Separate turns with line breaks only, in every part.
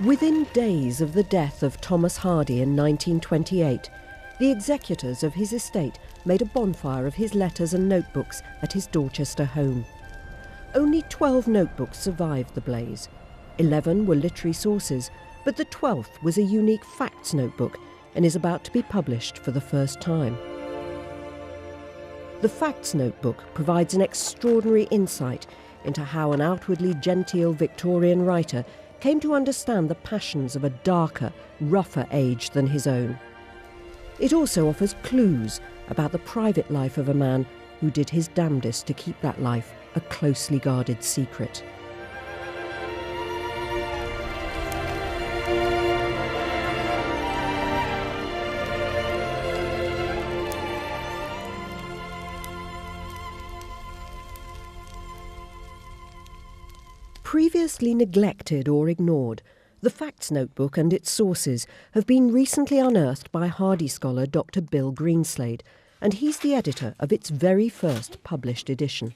Within days of the death of Thomas Hardy in 1928, the executors of his estate made a bonfire of his letters and notebooks at his Dorchester home. Only 12 notebooks survived the blaze. 11 were literary sources, but the 12th was a unique facts notebook and is about to be published for the first time. The Facts Notebook provides an extraordinary insight into how an outwardly genteel Victorian writer came to understand the passions of a darker, rougher age than his own. It also offers clues about the private life of a man who did his damnedest to keep that life a closely guarded secret. Previously neglected or ignored, the Facts Notebook and its sources have been recently unearthed by Hardy scholar Dr. Bill Greenslade, and he's the editor of its very first published edition.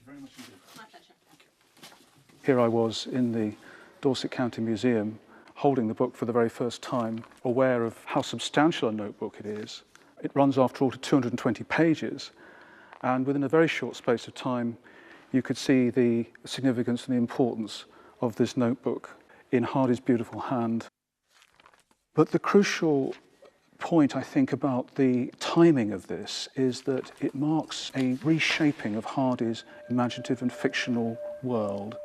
Here I was in the Dorset County Museum, holding the book for the very first time, aware of how substantial a notebook it is. It runs, after all, to 220 pages, and within a very short space of time, you could see the significance and the importance of this notebook in Hardy's beautiful hand. But the crucial point, I think, about the timing of this is that it marks a reshaping of Hardy's imaginative and fictional world.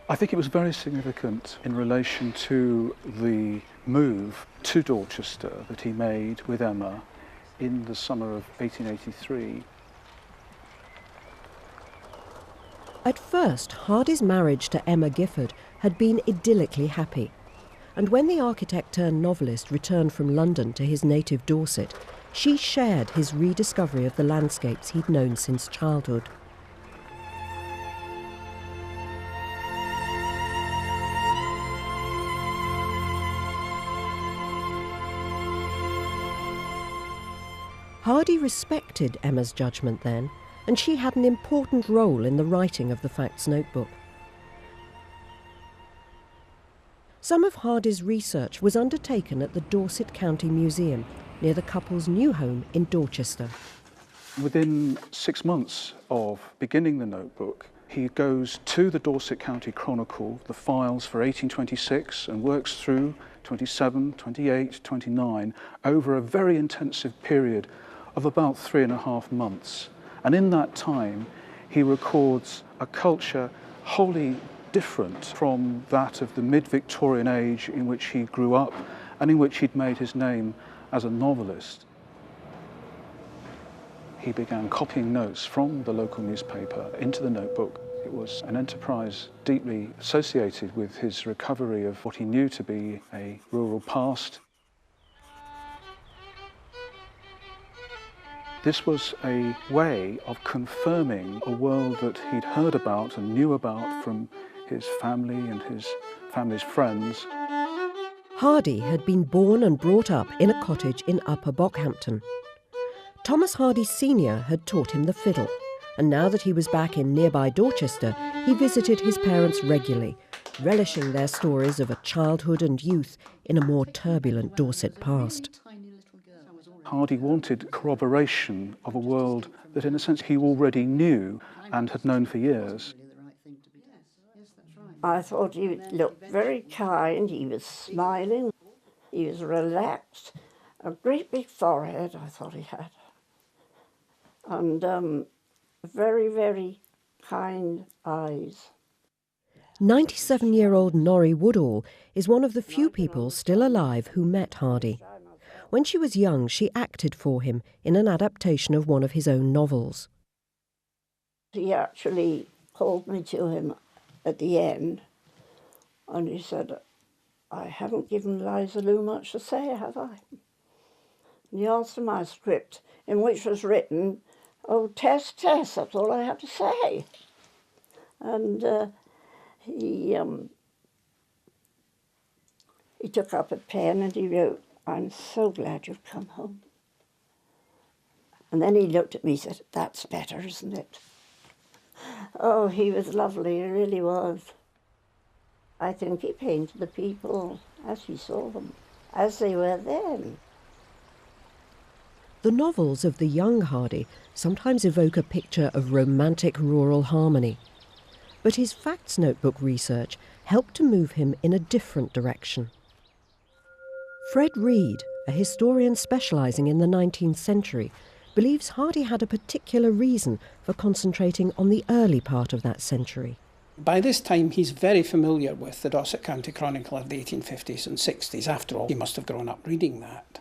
I think it was very significant in relation to the move to Dorchester that he made with Emma in the summer of 1883.
At first, Hardy's marriage to Emma Gifford had been idyllically happy, and when the architect-turned-novelist returned from London to his native Dorset, she shared his rediscovery of the landscapes he'd known since childhood. Hardy respected Emma's judgment then, and she had an important role in the writing of the Facts Notebook. Some of Hardy's research was undertaken at the Dorset County Museum, near the couple's new home in Dorchester.
Within 6 months of beginning the notebook, he goes to the Dorset County Chronicle, the files for 1826, and works through 27, 28, 29, over a very intensive period of about 3.5 months. And in that time, he records a culture wholly different from that of the mid-Victorian age in which he grew up and in which he'd made his name as a novelist. He began copying notes from the local newspaper into the notebook. It was an enterprise deeply associated with his recovery of what he knew to be a rural past. This was a way of confirming a world that he'd heard about and knew about from his family and his family's friends.
Hardy had been born and brought up in a cottage in Upper Bockhampton. Thomas Hardy Sr. had taught him the fiddle, and now that he was back in nearby Dorchester, he visited his parents regularly, relishing their stories of a childhood and youth in a more turbulent Dorset past.
Hardy wanted corroboration of a world that, in a sense, he already knew and had known for years.
I thought he looked very kind, he was smiling, he was relaxed, a great big forehead I thought he had, and very, very kind eyes.
97-year-old Norrie Woodall is one of the few people still alive who met Hardy. When she was young, she acted for him in an adaptation of one of his own novels.
He actually called me to him at the end, and he said, "I haven't given Liza Lou much to say, have I?" And he asked for my script, in which was written, "Oh, Tess, Tess, that's all I have to say." And he took up a pen and he wrote, "I'm so glad you've come home." And then he looked at me and said, "That's better, isn't it?" Oh, he was lovely, he really was. I think he painted the people as he saw them, as they were then.
The novels of the young Hardy sometimes evoke a picture of romantic rural harmony. But his facts notebook research helped to move him in a different direction. Fred Reed, a historian specialising in the 19th century, believes Hardy had a particular reason for concentrating on the early part of that century.
By this time, he's very familiar with the Dorset County Chronicle of the 1850s and 60s. After all, he must have grown up reading that.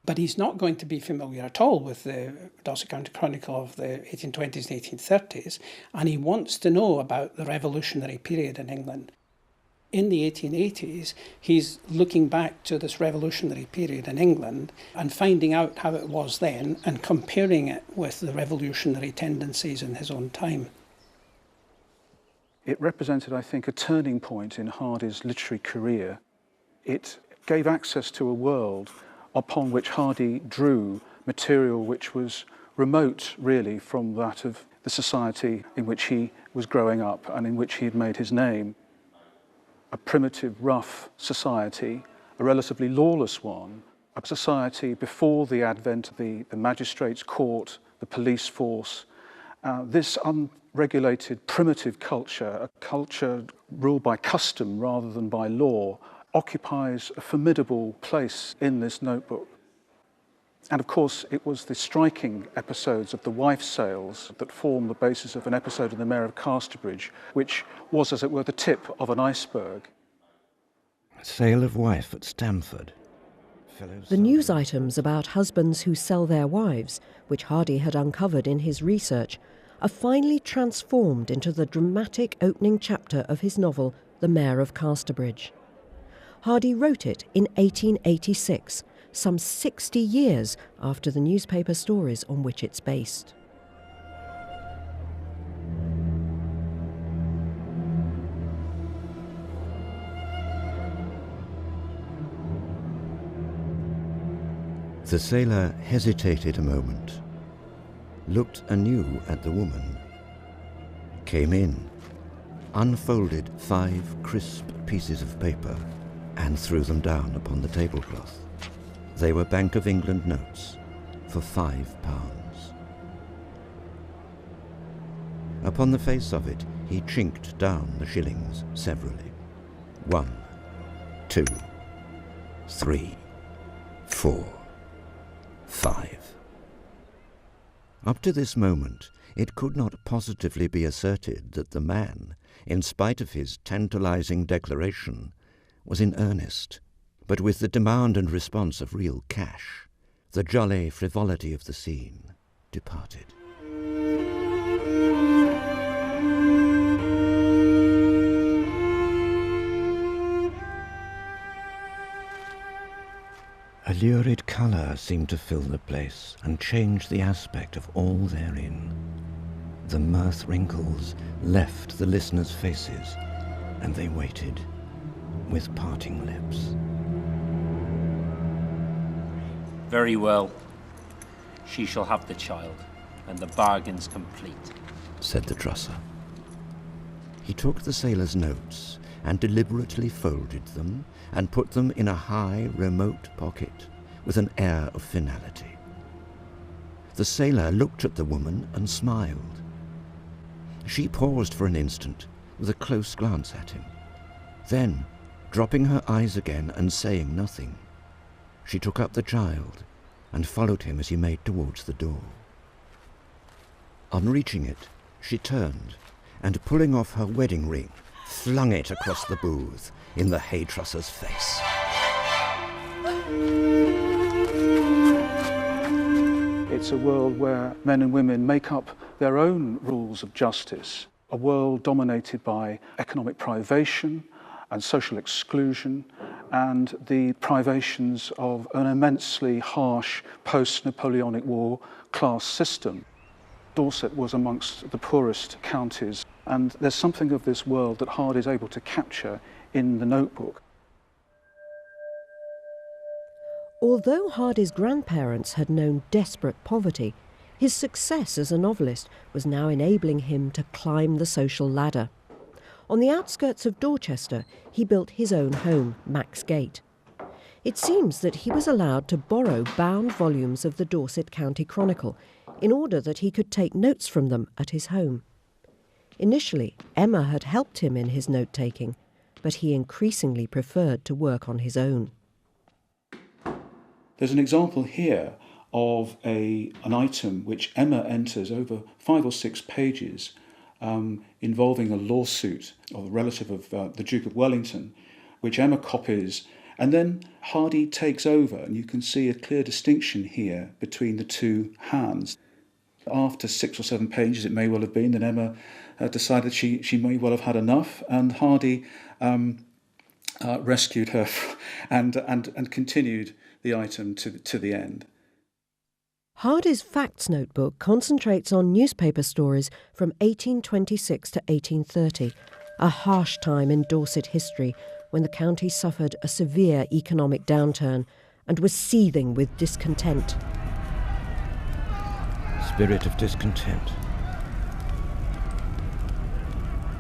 But he's not going to be familiar at all with the Dorset County Chronicle of the 1820s and 1830s, and he wants to know about the revolutionary period in England. In the 1880s, he's looking back to this revolutionary period in England and finding out how it was then and comparing it with the revolutionary tendencies in his own time.
It represented, I think, a turning point in Hardy's literary career. It gave access to a world upon which Hardy drew material which was remote, really, from that of the society in which he was growing up and in which he had made his name. A primitive, rough society, a relatively lawless one, a society before the advent of the magistrates' court, the police force. This unregulated, primitive culture, a culture ruled by custom rather than by law, occupies a formidable place in this notebook. And of course, it was the striking episodes of the wife sales that form the basis of an episode in The Mayor of Casterbridge, which was, as it were, the tip of an iceberg.
Sale of wife at Stamford.
The news items about husbands who sell their wives, which Hardy had uncovered in his research, are finally transformed into the dramatic opening chapter of his novel, The Mayor of Casterbridge. Hardy wrote it in 1886, some 60 years after the newspaper stories on which it's based.
The sailor hesitated a moment, looked anew at the woman, came in, unfolded 5 crisp pieces of paper, and threw them down upon the tablecloth. They were Bank of England notes for £5. Upon the face of it, he chinked down the shillings severally. 1, 2, 3, 4, 5. Up to this moment, it could not positively be asserted that the man, in spite of his tantalizing declaration, was in earnest, but with the demand and response of real cash, the jolly frivolity of the scene departed. A lurid colour seemed to fill the place and change the aspect of all therein. The mirth wrinkles left the listeners' faces, and they waited with parting lips.
Very well. She shall have the child, and the bargain's complete,
said the trusser. He took the sailor's notes and deliberately folded them and put them in a high, remote pocket with an air of finality. The sailor looked at the woman and smiled. She paused for an instant with a close glance at him. Then, dropping her eyes again and saying nothing, she took up the child and followed him as he made towards the door. On reaching it, she turned and, pulling off her wedding ring, flung it across the booth in the hay trusser's face.
It's a world where men and women make up their own rules of justice, a world dominated by economic privation and social exclusion and the privations of an immensely harsh post-Napoleonic War class system. Dorset was amongst the poorest counties, and there's something of this world that Hardy is able to capture in the notebook.
Although Hardy's grandparents had known desperate poverty, his success as a novelist was now enabling him to climb the social ladder. On the outskirts of Dorchester, he built his own home, Max Gate. It seems that he was allowed to borrow bound volumes of the Dorset County Chronicle in order that he could take notes from them at his home. Initially, Emma had helped him in his note-taking, but he increasingly preferred to work on his own.
There's an example here of an item which Emma enters over 5 or 6 pages involving a lawsuit of a relative of the Duke of Wellington, which Emma copies, and then Hardy takes over, and you can see a clear distinction here between the two hands. After 6 or 7 pages, it may well have been, that Emma decided she may well have had enough, and Hardy rescued her and continued the item to the end.
Hardy's Facts Notebook concentrates on newspaper stories from 1826 to 1830, a harsh time in Dorset history when the county suffered a severe economic downturn and was seething with discontent.
Spirit of discontent.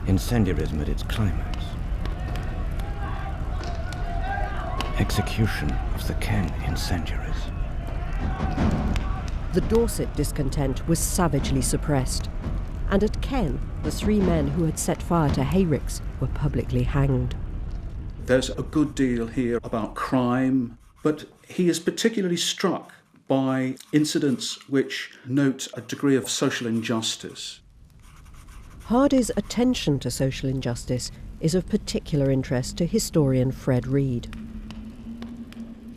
Incendiarism at its climax. Execution of the Ken incendiaries.
The Dorset discontent was savagely suppressed, and at Ken, the 3 men who had set fire to hayricks were publicly hanged.
There's a good deal here about crime, but he is particularly struck by incidents which note a degree of social injustice.
Hardy's attention to social injustice is of particular interest to historian Fred Reid.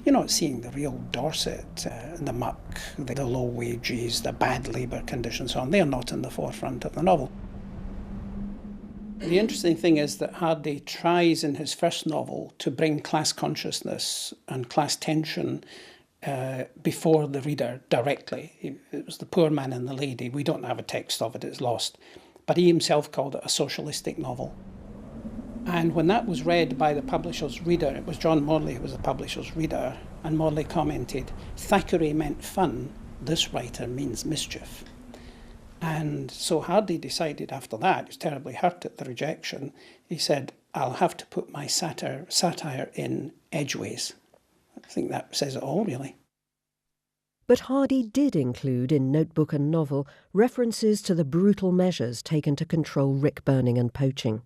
You're not seeing the real Dorset, the muck, the low wages, the bad labour conditions, so on. They're not in the forefront of the novel. The interesting thing is that Hardy tries in his first novel to bring class consciousness and class tension before the reader directly. It was the poor man and the lady. We don't have a text of it, it's lost. But he himself called it a socialistic novel. And when that was read by the publisher's reader, it was John Morley who was the publisher's reader, and Morley commented, "Thackeray meant fun, this writer means mischief." And so Hardy decided after that, he was terribly hurt at the rejection, he said, "I'll have to put my satire in edgeways." I think that says it all, really.
But Hardy did include in notebook and novel references to the brutal measures taken to control rick burning and poaching.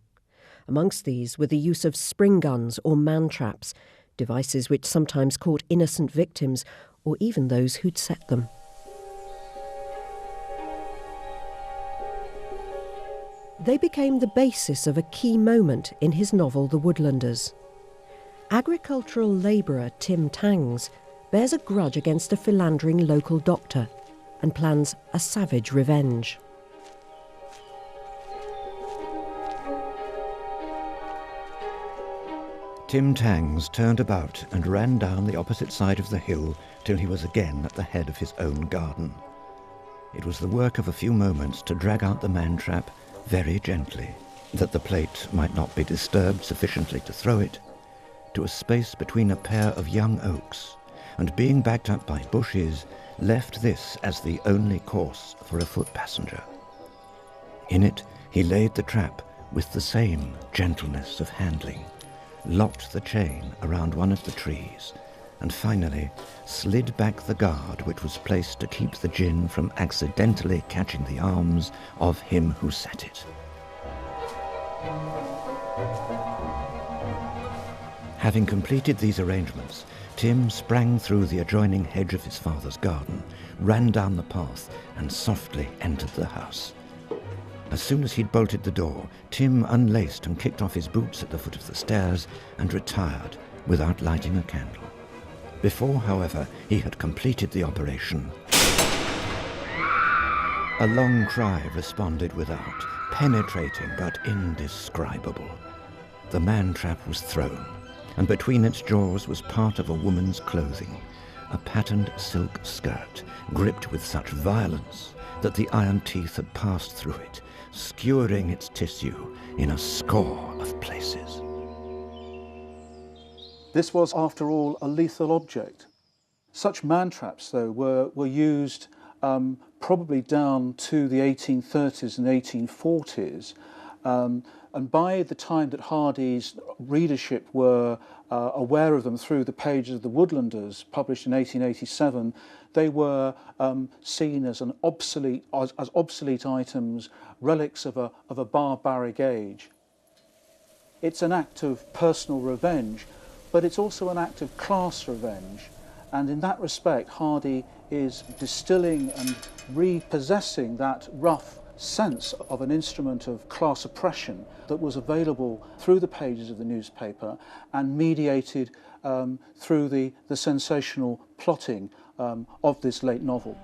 Amongst these were the use of spring guns or man-traps, devices which sometimes caught innocent victims or even those who'd set them. They became the basis of a key moment in his novel The Woodlanders. Agricultural labourer Tim Tangs bears a grudge against a philandering local doctor and plans a savage revenge.
Tim Tangs turned about and ran down the opposite side of the hill till he was again at the head of his own garden. It was the work of a few moments to drag out the man-trap very gently, that the plate might not be disturbed sufficiently to throw it, to a space between a pair of young oaks, and being backed up by bushes, left this as the only course for a foot passenger. In it he laid the trap with the same gentleness of handling, locked the chain around one of the trees, and finally slid back the guard which was placed to keep the gin from accidentally catching the arms of him who sat it. Having completed these arrangements, Tim sprang through the adjoining hedge of his father's garden, ran down the path, and softly entered the house. As soon as he'd bolted the door, Tim unlaced and kicked off his boots at the foot of the stairs and retired without lighting a candle. Before, however, he had completed the operation, a long cry responded without, penetrating but indescribable. The man-trap was thrown, and between its jaws was part of a woman's clothing, a patterned silk skirt, gripped with such violence that the iron teeth had passed through it, skewering its tissue in a score of places.
This was, after all, a lethal object. Such man-traps, though, were used probably down to the 1830s and 1840s. And by the time that Hardy's readership were aware of them through the pages of the Woodlanders, published in 1887, they were seen as obsolete items, relics of a barbaric age. It's an act of personal revenge, but it's also an act of class revenge. And in that respect, Hardy is distilling and repossessing that rough sense of an instrument of class oppression that was available through the pages of the newspaper and mediated through the sensational plotting of this late novel.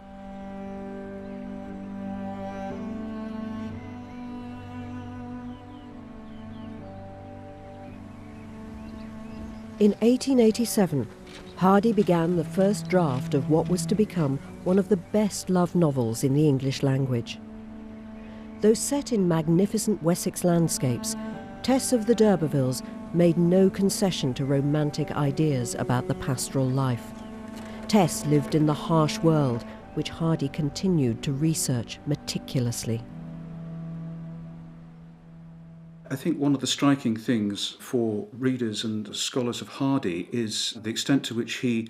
In 1887, Hardy began the first draft of what was to become one of the best-loved novels in the English language. Though set in magnificent Wessex landscapes, Tess of the D'Urbervilles made no concession to romantic ideas about the pastoral life. Tess lived in the harsh world, which Hardy continued to research meticulously.
I think one of the striking things for readers and scholars of Hardy is the extent to which he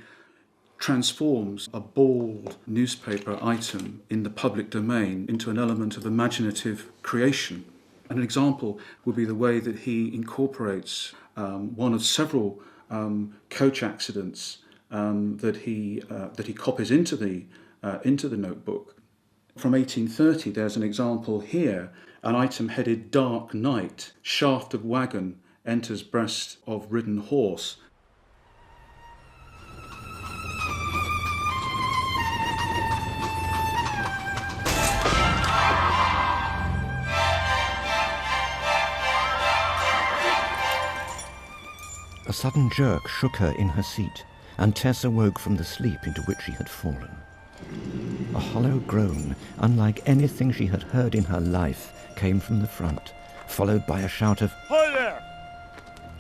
transforms a bald newspaper item in the public domain into an element of imaginative creation. And an example would be the way that he incorporates one of several coach accidents that he copies into the notebook. From 1830, there's an example here, an item headed "Dark Night, shaft of wagon enters breast of ridden horse."
A sudden jerk shook her in her seat, and Tess awoke from the sleep into which she had fallen. A hollow groan, unlike anything she had heard in her life, came from the front, followed by a shout of "Hi there!"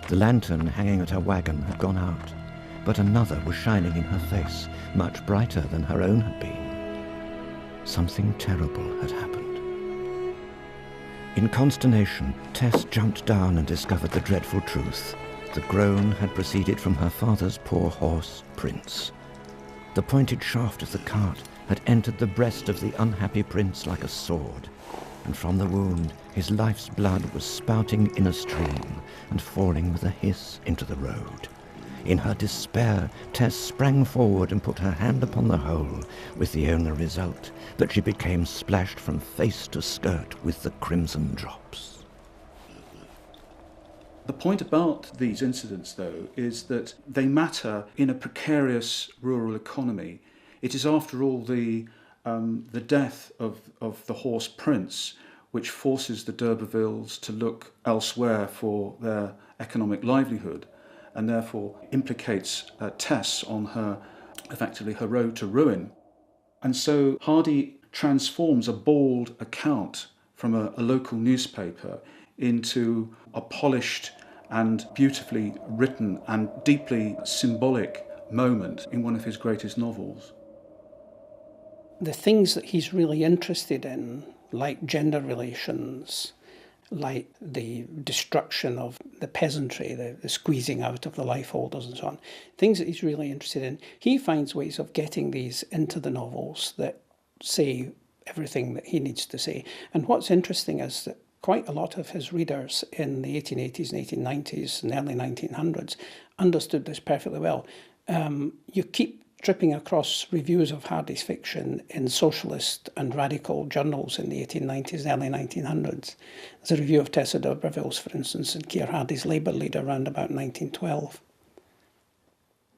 The lantern hanging at her wagon had gone out, but another was shining in her face, much brighter than her own had been. Something terrible had happened. In consternation, Tess jumped down and discovered the dreadful truth. The groan had proceeded from her father's poor horse, Prince. The pointed shaft of the cart had entered the breast of the unhappy prince like a sword, and from the wound his life's blood was spouting in a stream and falling with a hiss into the road. In her despair, Tess sprang forward and put her hand upon the hole, with the only result that she became splashed from face to skirt with the crimson drops.
The point about these incidents, though, is that they matter in a precarious rural economy. It is, after all, the death of the horse Prince which forces the D'Urbervilles to look elsewhere for their economic livelihood, and therefore implicates Tess on her road to ruin. And so Hardy transforms a bald account from a local newspaper into a polished and beautifully written and deeply symbolic moment in one of his greatest novels.
The things that he's really interested in, like gender relations, like the destruction of the peasantry, the squeezing out of the lifeholders and so on, things that he's really interested in, he finds ways of getting these into the novels that say everything that he needs to say. And what's interesting is that quite a lot of his readers in the 1880s and 1890s and early 1900s understood this perfectly well. You keep tripping across reviews of Hardy's fiction in socialist and radical journals in the 1890s and early 1900s. There's a review of Tessa d'Urbervilles, for instance, in Keir Hardy's Labour Leader around about 1912.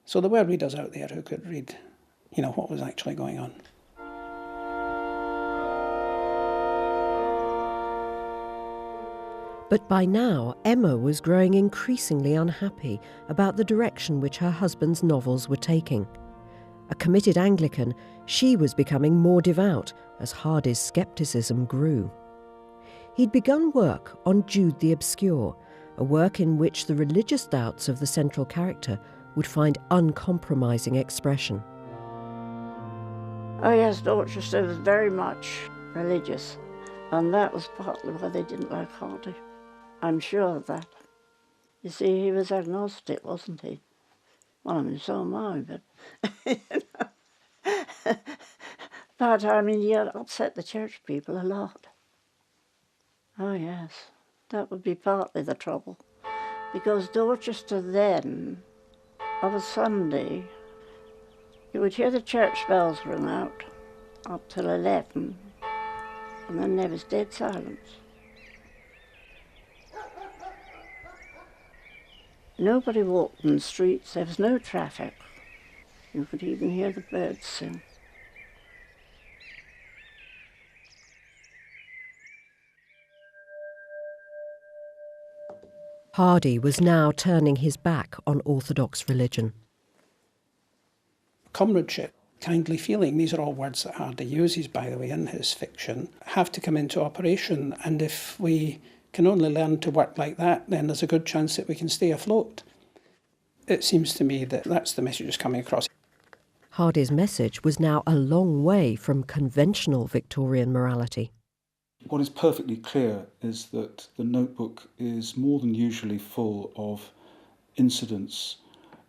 So there were readers out there who could read, what was actually going on.
But by now, Emma was growing increasingly unhappy about the direction which her husband's novels were taking. A committed Anglican, she was becoming more devout as Hardy's scepticism grew. He'd begun work on Jude the Obscure, a work in which the religious doubts of the central character would find uncompromising expression.
Oh yes, Dorchester was very much religious, and that was partly why they didn't like Hardy. I'm sure of that. You see, he was agnostic, wasn't he? Well, I mean, so am I, but... But, I mean, he upset the church people a lot. Oh, yes. That would be partly the trouble. Because Dorchester then, of a Sunday, you would hear the church bells ring out up till 11, and then there was dead silence. Nobody walked in the streets, there was no traffic. You could even hear the birds sing.
Hardy was now turning his back on Orthodox religion.
Comradeship, kindly feeling, these are all words that Hardy uses, by the way, in his fiction, have to come into operation. And if we can only learn to work like that, then there's a good chance that we can stay afloat. It seems to me that that's the message that's coming across.
Hardy's message was now a long way from conventional Victorian morality.
What is perfectly clear is that the notebook is more than usually full of incidents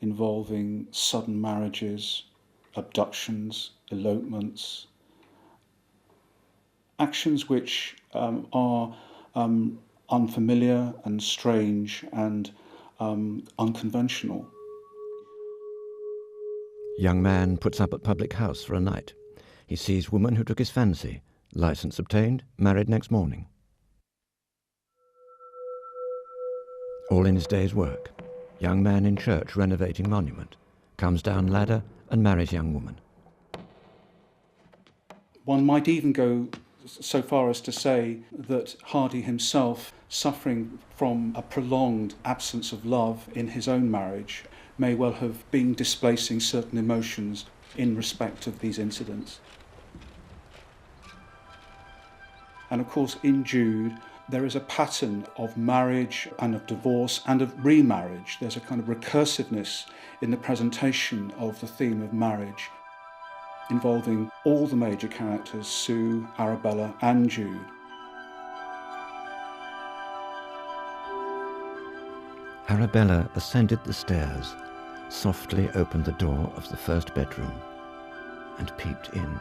involving sudden marriages, abductions, elopements, actions which are unfamiliar and strange and unconventional.
Young man puts up at public house for a night. He sees woman who took his fancy. License obtained, married next morning. All in his day's work. Young man in church renovating monument. Comes down ladder and marries young woman.
One might even go so far as to say that Hardy himself, suffering from a prolonged absence of love in his own marriage, may well have been displacing certain emotions in respect of these incidents. And of course, in Jude, there is a pattern of marriage and of divorce and of remarriage. There's a kind of recursiveness in the presentation of the theme of marriage, involving all the major characters, Sue, Arabella, and Jude.
Arabella ascended the stairs, softly opened the door of the first bedroom, and peeped in.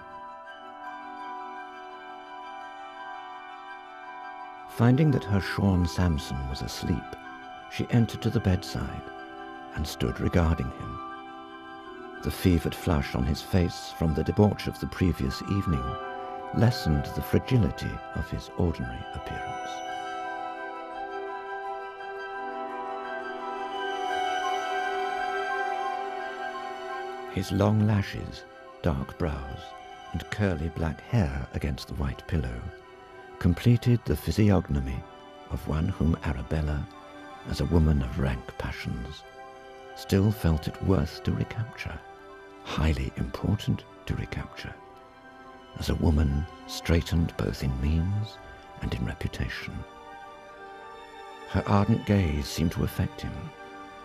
Finding that her shorn Samson was asleep, she entered to the bedside and stood regarding him. The fevered flush on his face from the debauch of the previous evening lessened the fragility of his ordinary appearance. His long lashes, dark brows, and curly black hair against the white pillow completed the physiognomy of one whom Arabella, as a woman of rank passions, still felt it worth to recapture, highly important to recapture, as a woman straitened both in means and in reputation. Her ardent gaze seemed to affect him.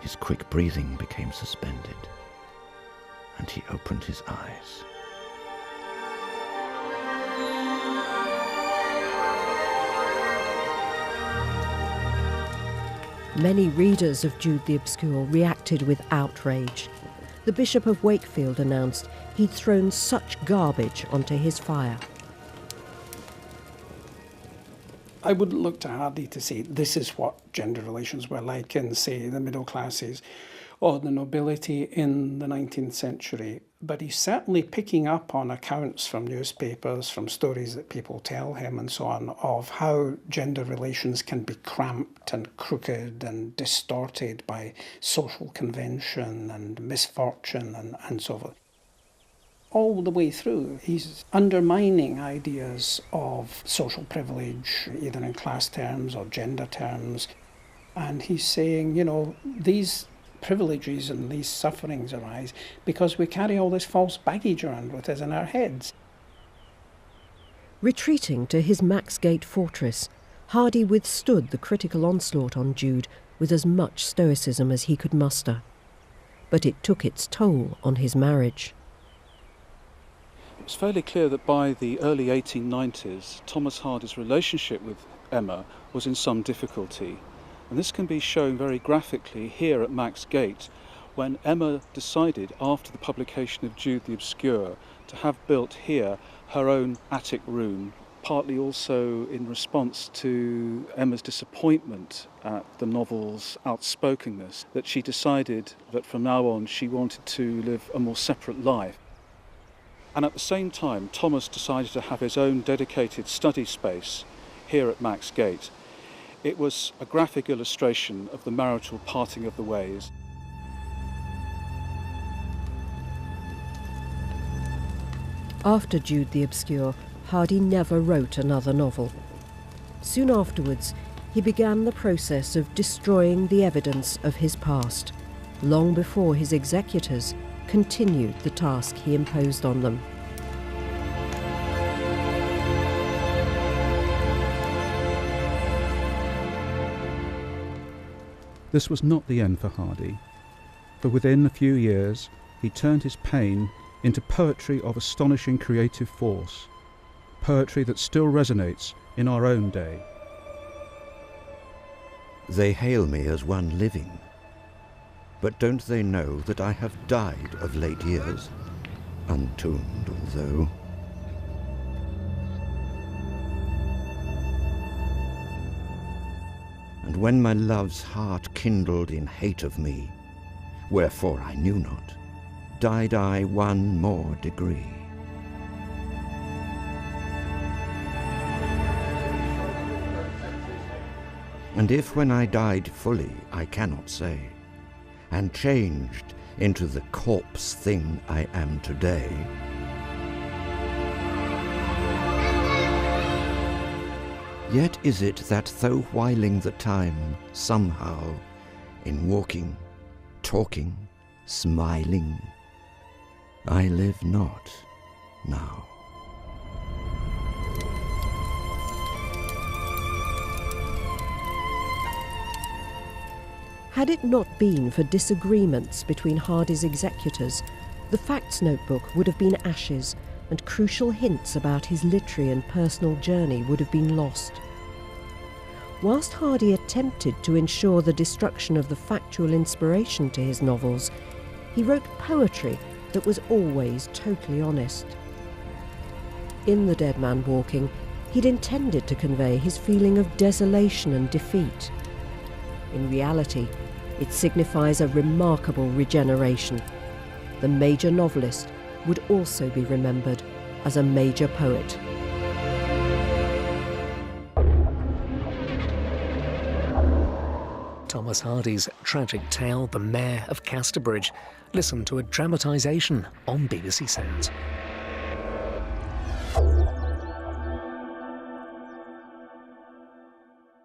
His quick breathing became suspended, and he opened his eyes.
Many readers of Jude the Obscure reacted with outrage. The Bishop of Wakefield announced he'd thrown such garbage onto his fire.
I wouldn't look to Hardy to say this is what gender relations were like in, say, the middle classes or the nobility in the 19th century, but he's certainly picking up on accounts from newspapers, from stories that people tell him and so on, of how gender relations can be cramped and crooked and distorted by social convention and misfortune and so forth. All the way through, he's undermining ideas of social privilege, either in class terms or gender terms, and he's saying, you know, these privileges and these sufferings arise because we carry all this false baggage around with us in our heads.
Retreating to his Maxgate fortress, Hardy withstood the critical onslaught on Jude with as much stoicism as he could muster. But it took its toll on his marriage.
It's fairly clear that by the early 1890s, Thomas Hardy's relationship with Emma was in some difficulty. And this can be shown very graphically here at Max Gate, when Emma decided, after the publication of Jude the Obscure, to have built here her own attic room, partly also in response to Emma's disappointment at the novel's outspokenness, that she decided that from now on she wanted to live a more separate life. And at the same time, Thomas decided to have his own dedicated study space here at Max Gate. It was a graphic illustration of the marital parting of the ways.
After Jude the Obscure, Hardy never wrote another novel. Soon afterwards, he began the process of destroying the evidence of his past, long before his executors continued the task he imposed on them.
This was not the end for Hardy, for within a few years he turned his pain into poetry of astonishing creative force, poetry that still resonates in our own day.
They hail me as one living, but don't they know that I have died of late years, untuned although? And when my love's heart kindled in hate of me, wherefore I knew not, died I one more degree. And if when I died fully I cannot say, and changed into the corpse thing I am today, yet is it that though whiling the time somehow, in walking, talking, smiling, I live not now.
Had it not been for disagreements between Hardy's executors, the Facts Notebook would have been ashes, and crucial hints about his literary and personal journey would have been lost. Whilst Hardy attempted to ensure the destruction of the factual inspiration to his novels, he wrote poetry that was always totally honest. In The Dead Man Walking, he'd intended to convey his feeling of desolation and defeat. In reality, it signifies a remarkable regeneration. The major novelist would also be remembered as a major poet.
Thomas Hardy's tragic tale, The Mayor of Casterbridge. Listen to a dramatisation on BBC Sounds.